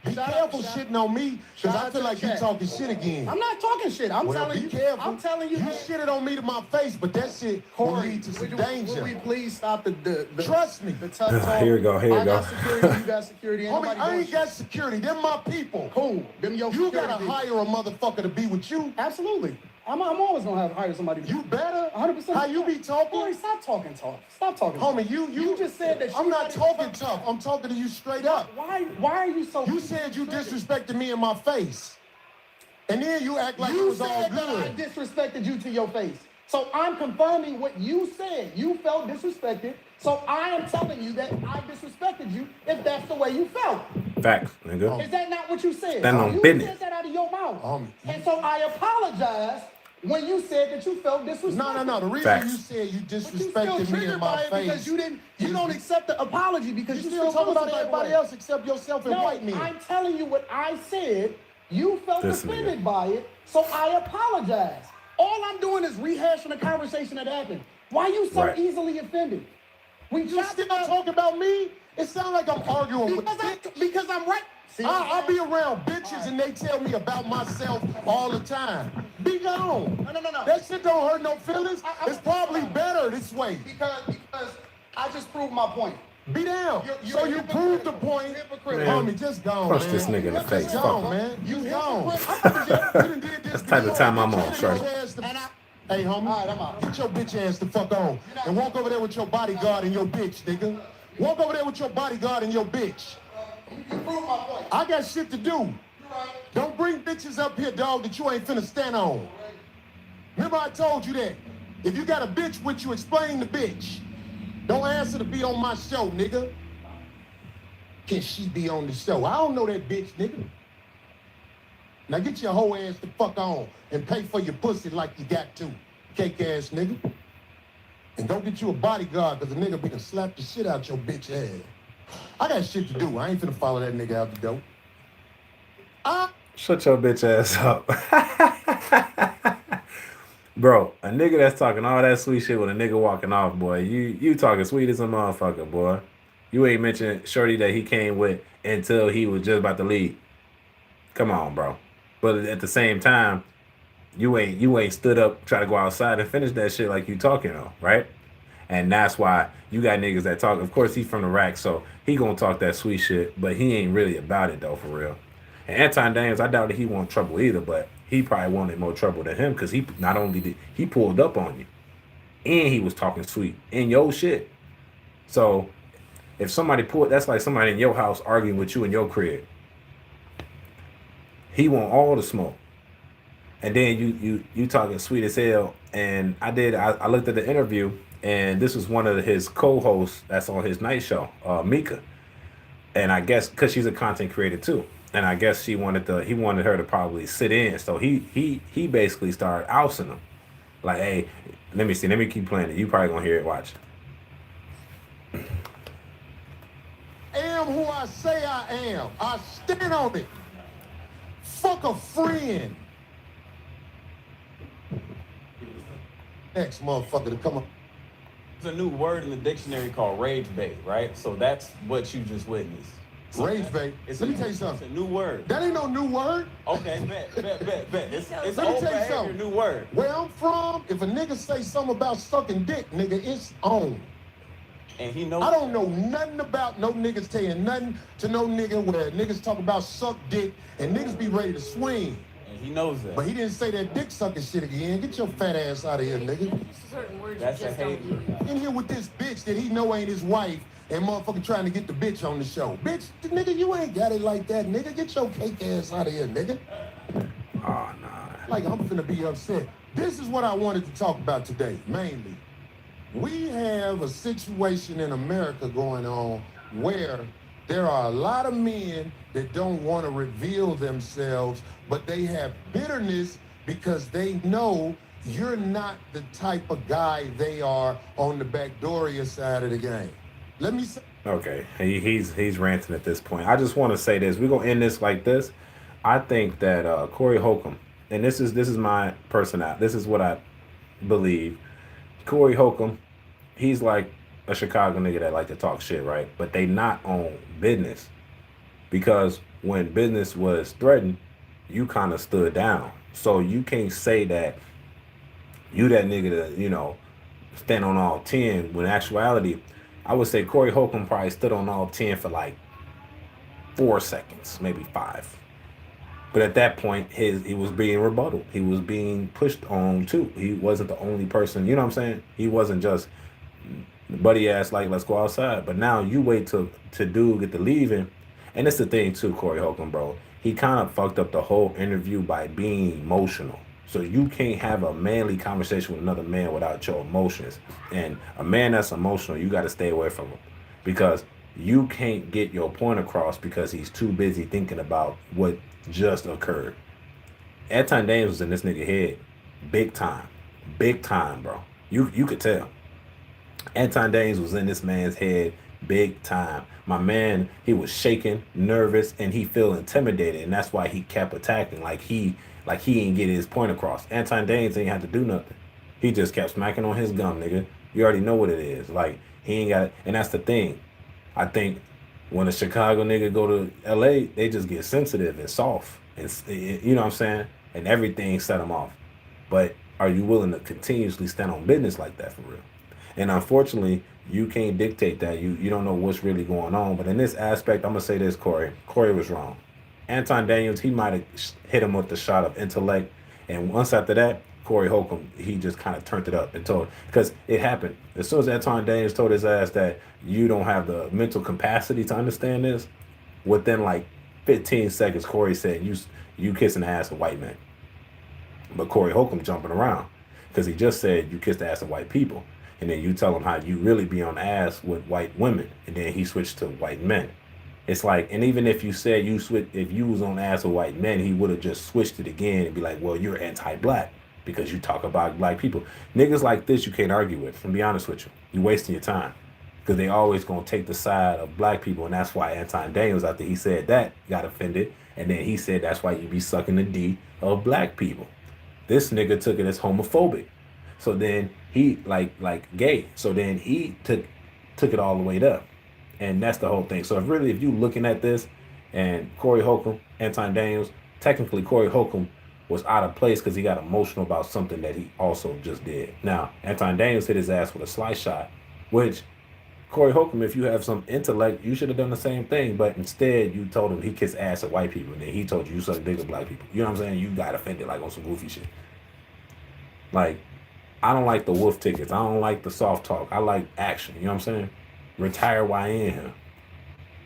Be Shout out- careful shout- shitting on me because shout I out feel to like the you chat. talking shit again. I'm not talking shit. I'm Well, telling be you. careful. I'm telling you. You shitted on me to my face, but that shit will lead to some danger. Would we please stop the Trust me. The tough talk? Here we go, here we I go. got security. You got security. Ain't Homie, nobody I doing ain't got shit. security. Them my people. Cool. Them your You security gotta people. hire a motherfucker to be with you. Absolutely. I'm always gonna hire somebody. You better. 100%. How you be talking? Boy, stop talking tough. Stop talking. Homie, tough. you just said that. I'm not somebody- talking tough. I'm talking to you straight up. Why are you so? You said you disrespected me in my face. And then you act like it You was all said that I good. disrespected you to your face. So I'm confirming what you said. You felt disrespected. So I am telling you that I disrespected you if that's the way you felt. Facts, nigga. Is that not what you said? Stand on you business. said that out of your mouth. Um, And so I apologize when you said that you felt disrespected. No. The reason Facts. you said you But you still disrespected me triggered in by my it because face. you don't accept the apology because You you still talking feel about some type of everybody way. else except yourself and No, white men. I'm telling you what I said. You felt This offended nigga. by it, so I apologize. All I'm doing is rehashing a conversation that happened. Why you so Right. easily offended? We You just still talking about me? It sounds like I'm arguing with because I'm right. See, I'll be around bitches and they tell me about myself all the time. Be gone. No. That shit don't hurt no feelings. I- It's probably better this way. because I just proved my point. Be down. You're So you proved the point. Hypocrite. Homie, just gone, Punch man. this nigga in the face. Just Fuck gone, him. man. You gone. hypocrite. That's the type of time I'm on, shorty. Hey, homie. All right, I'm out. Get your bitch ass the fuck on. And walk over there with your bodyguard and your bitch, nigga. Walk over there with your bodyguard and your bitch. You proved my point. I got shit to do. You're right. Don't bring bitches up here, dog, that you ain't finna stand on. Remember I told you that. If you got a bitch with you, explain the bitch. Don't ask her to be on my show, nigga. Can she be on the show? I don't know that bitch, nigga. Now get your whole ass the fuck on and pay for your pussy like you got to, cake ass nigga. And don't get you a bodyguard because the nigga be gonna slap the shit out your bitch ass. I got shit to do. I ain't finna follow that nigga out the door. Shut your bitch ass up. Bro, a nigga that's talking all that sweet shit with a nigga walking off, boy. You talking sweet as a motherfucker, boy. You ain't mentioned Shorty that he came with until he was just about to leave. Come on, bro. But at the same time, you ain't stood up, try to go outside and finish that shit like you talking on, right? And that's why you got niggas that talk. Of course, he from the rack, so he gonna talk that sweet shit, but he ain't really about it though, for real. And Anton Daniels, I doubt that he want trouble either, but he probably wanted more trouble than him because he not only did he pulled up on you, and he was talking sweet in your shit. So if somebody that's like somebody in your house arguing with you in your crib. He want all the smoke. And then you talking sweet as hell. And I looked at the interview, and this was one of his co-hosts that's on his night show, Mika. And I guess because she's a content creator too. And I guess he wanted her to probably sit in. So he basically started ousting him. Like, hey, let me see. Let me keep playing it. You probably gonna hear it. Watch. Am who I say I am. I stand on it. Fuck a friend. Next motherfucker to come up. There's a new word in the dictionary called rage bait, right? So that's what you just witnessed. So Rage bait. Let me tell you something. It's a new word. That ain't no new word. Okay, bet. It's Let me old tell you behavior, something. new word. Where I'm from, if a nigga say something about sucking dick, nigga, it's on. And he knows. I don't know nothing about no niggas saying nothing to no nigga where niggas talk about suck dick and niggas be ready to swing. And he knows that. But he didn't say that dick sucking shit again. Get your fat ass out of here, nigga. Certain words That's you a just don't hate. use. In here with this bitch that he know ain't his wife and motherfucker trying to get the bitch on the show. Bitch, nigga, you ain't got it like that, nigga. Get your cake ass out of here, nigga. Oh nah. Like, I'm finna be upset. This is what I wanted to talk about today, mainly. We have a situation in America going on where there are a lot of men that don't want to reveal themselves, but they have bitterness because they know you're not the type of guy they are on the backdooria side of the game. Let me say. Okay, he's ranting at this point. I just want to say this. We're gonna end this like this. I think that Corey Holcomb, and this is my personality. This is what I believe. Corey Holcomb, he's like a Chicago nigga that like to talk shit, right? But they not on business because when business was threatened, you kind of stood down. So you can't say that you that nigga to stand on all 10 when in actuality I would say Corey Holcomb probably stood on all 10 for like 4 seconds, maybe 5. But at that point, he was being rebutted. He was being pushed on too. He wasn't the only person. You know what I'm saying? He wasn't just buddy ass like let's go outside. But now you wait to dude get to leaving, and it's the thing too, Corey Holcomb, bro. He kind of fucked up the whole interview by being emotional. So you can't have a manly conversation with another man without your emotions. And a man that's emotional, you got to stay away from him because you can't get your point across because he's too busy thinking about what just occurred. Anton Daniels was in this nigga head, big time, bro. You could tell. Anton Daniels was in this man's head big time. My man, he was shaking, nervous, and he feel intimidated, and that's why he kept attacking like he ain't get his point across. Anton Daniels ain't had to do nothing. He just kept smacking on his gum, nigga. You already know what it is. Like he ain't got it, and that's the thing. I think when a Chicago nigga go to LA, they just get sensitive and soft, and you know what I'm saying, and everything set them off. But are you willing to continuously stand on business like that for real? And unfortunately, you can't dictate that. You don't know what's really going on. But in this aspect, I'm gonna say this, Corey. Corey was wrong. Anton Daniels, he might have hit him with the shot of intellect, and once after that, Corey Holcomb, he just kind of turned it up and told because it happened as soon as Anton Daniels told his ass that you don't have the mental capacity to understand this. Within like 15 seconds, Corey said you kissing the ass of white men. But Corey Holcomb jumping around because he just said you kiss the ass of white people, and then you tell him how you really be on ass with white women, and then he switched to white men. It's like, and even if you said if you was on ass with white men, he would have just switched it again and be like, well, you're anti-black because you talk about black people. Niggas like this you can't argue with. To be honest with you, you wasting your time because they always gonna take the side of black people, and that's why Anton Daniels, after he said that, got offended, and then he said that's why you be sucking the D of black people. This nigga took it as homophobic. So then he like gay. So then he took it all the way up. And that's the whole thing. So if you looking at this and Corey Holcomb, Anton Daniels, technically Corey Holcomb was out of place because he got emotional about something that he also just did. Now, Anton Daniels hit his ass with a slice shot, which Corey Holcomb, if you have some intellect, you should have done the same thing. But instead, you told him he kissed ass at white people, and then he told you suck dick at black people. You know what I'm saying? You got offended like on some goofy shit. Like, I don't like the wolf tickets. I don't like the soft talk. I like action. You know what I'm saying? Retire while I in here.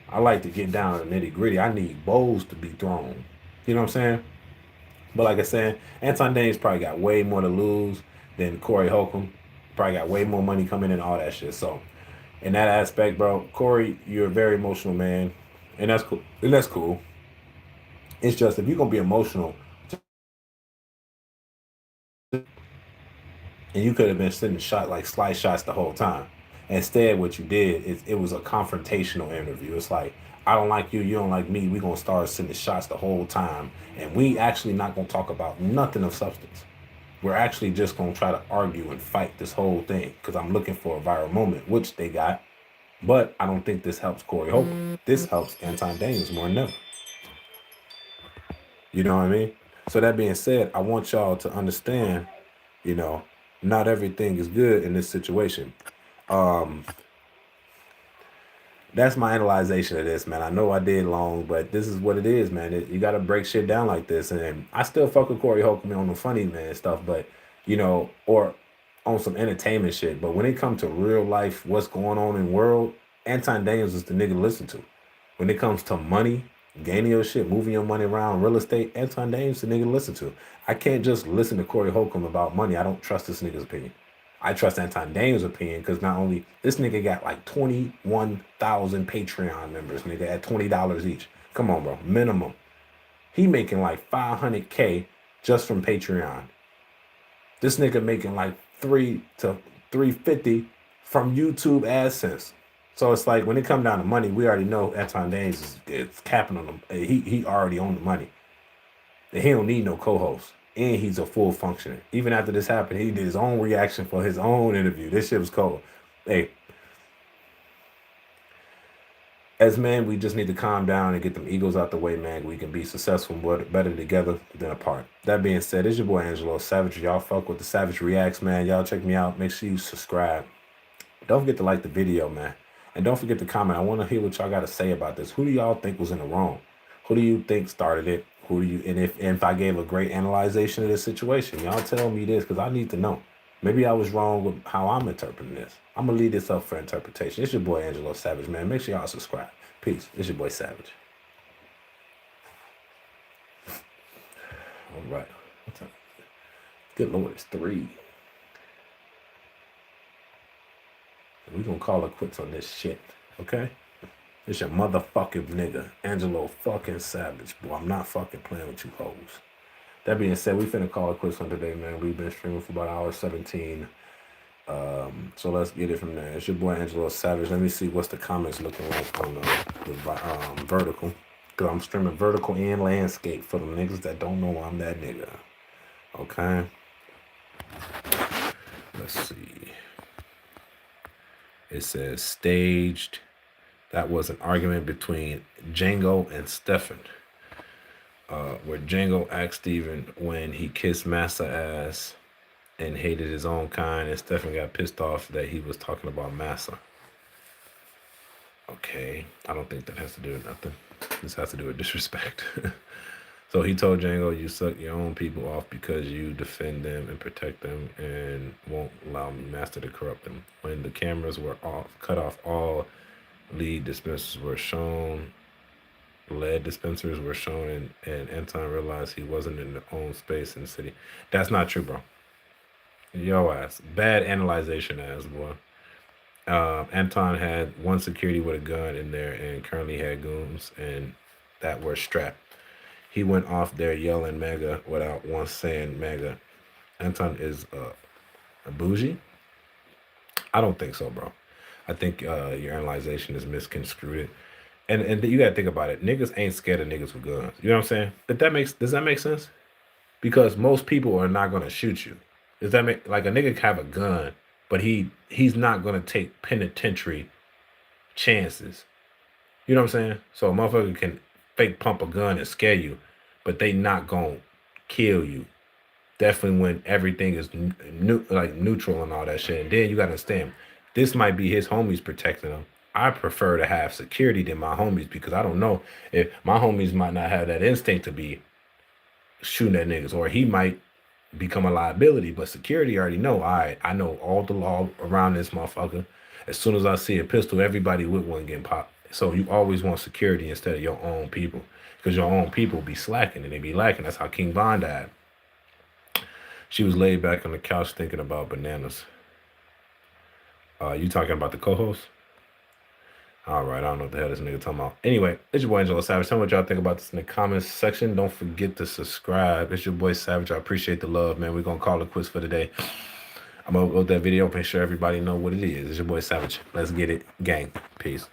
I like to get down to the nitty gritty. I need bowls to be thrown. You know what I'm saying? But like I said, Anton Daniels probably got way more to lose than Corey Holcomb. Probably got way more money coming in and all that shit. So in that aspect, bro, Corey, you're a very emotional man. And that's cool. It's just if you're gonna be emotional, And you could have been sitting shot like slice shots the whole time. Instead, what you did is it was a confrontational interview. It's like, I don't like you, you don't like me. We're gonna start sending shots the whole time, and we actually not gonna talk about nothing of substance. We're actually just gonna try to argue and fight this whole thing because I'm looking for a viral moment, which they got. But I don't think this helps Corey Holcomb. This helps Anton Daniels more than ever. You know what I mean? So that being said, I want y'all to understand, you know, not everything is good in this situation. That's my analyzation of this, man. I know I did long, but this is what it is, man. You got to break shit down like this. And I still fuck with Corey Holcomb on the funny man stuff, but or on some entertainment shit. But when it comes to real life, what's going on in the world, Anton Daniels is the nigga to listen to. When it comes to money, gaining your shit, moving your money around, real estate, Anton Daniels is the nigga to listen to. I can't just listen to Corey Holcomb about money. I don't trust this nigga's opinion. I trust Anton Daniels' opinion because not only this nigga got like 21,000 Patreon members, nigga, at $20 each. Come on, bro, minimum. He making like 500K just from Patreon. This nigga making like 3 to 350 from YouTube AdSense. So it's like when it come down to money, we already know Anton Daniels is capping on them. He already owned the money. And he don't need no co-host. And he's a full functioner. Even after this happened, he did his own reaction for his own interview. This shit was cold. Hey, as men, we just need to calm down and get them egos out the way, man. We can be successful better together than apart. That being said, it's your boy Angelo Savage. Y'all fuck with the Savage Reacts, man. Y'all check me out. Make sure you subscribe. Don't forget to like the video, man. And don't forget to comment. I want to hear what y'all got to say about this. Who do y'all think was in the wrong? Who do you think started it? Who do you, and if I gave a great analyzation of this situation, y'all tell me this because I need to know. Maybe I was wrong with how I'm interpreting this. I'm going to leave this up for interpretation. It's your boy Angelo Savage, man. Make sure y'all subscribe. Peace. It's your boy Savage. All right. What's up? Good Lord, it's 3. We're going to call it quits on this shit, okay? It's your motherfucking nigga, Angelo fucking Savage. Boy, I'm not fucking playing with you hoes. That being said, we finna call it quits on today, man. We've been streaming for about 1:17. So let's get it from there. It's your boy Angelo Savage. Let me see what's the comments looking like on the vertical. Because I'm streaming vertical and landscape for the niggas that don't know I'm that nigga. Okay? Let's see. It says staged. That was an argument between Django and Stefan, where Django asked Steven when he kissed Massa ass and hated his own kind, and Stefan got pissed off that he was talking about Massa. Okay, I don't think that has to do with nothing. This has to do with disrespect. So he told Django, you suck your own people off because you defend them and protect them and won't allow me, Master, to corrupt them. When the cameras were off, cut off, all lead dispensers were shown, lead dispensers were shown, and Anton realized he wasn't in the own space in the city. That's not true, bro. Yo ass. Bad analyzation ass, boy. Anton had one security with a gun in there and currently had goons and that were strapped. He went off there yelling mega without once saying mega. Anton is a bougie? I don't think so, bro. I think your analyzation is misconstrued. And you gotta think about it. Niggas ain't scared of niggas with guns. You know what I'm saying? Does that make sense? Because most people are not gonna shoot you. Does that make, like, a nigga can have a gun, but he's not gonna take penitentiary chances. You know what I'm saying? So a motherfucker can fake pump a gun and scare you, but they not gonna kill you. Definitely when everything is neutral and all that shit. And then you gotta understand, this might be his homies protecting him. I prefer to have security than my homies because I don't know if my homies might not have that instinct to be shooting at niggas, or he might become a liability. But security already know, all right, I know all the law around this motherfucker. As soon as I see a pistol, everybody with one getting popped. So you always want security instead of your own people, because your own people be slacking and they be lacking. That's how King Von died. She was laid back on the couch thinking about bananas. You talking about the co-host? All right, I don't know what the hell this nigga talking about. Anyway, it's your boy Angelo Savage. Tell me what y'all think about this in the comments section. Don't forget to subscribe. It's your boy Savage. I appreciate the love, man. We're going to call it quits for today. I'm gonna upload that video, make sure everybody know what it is. It's your boy Savage. Let's get it, gang. Peace.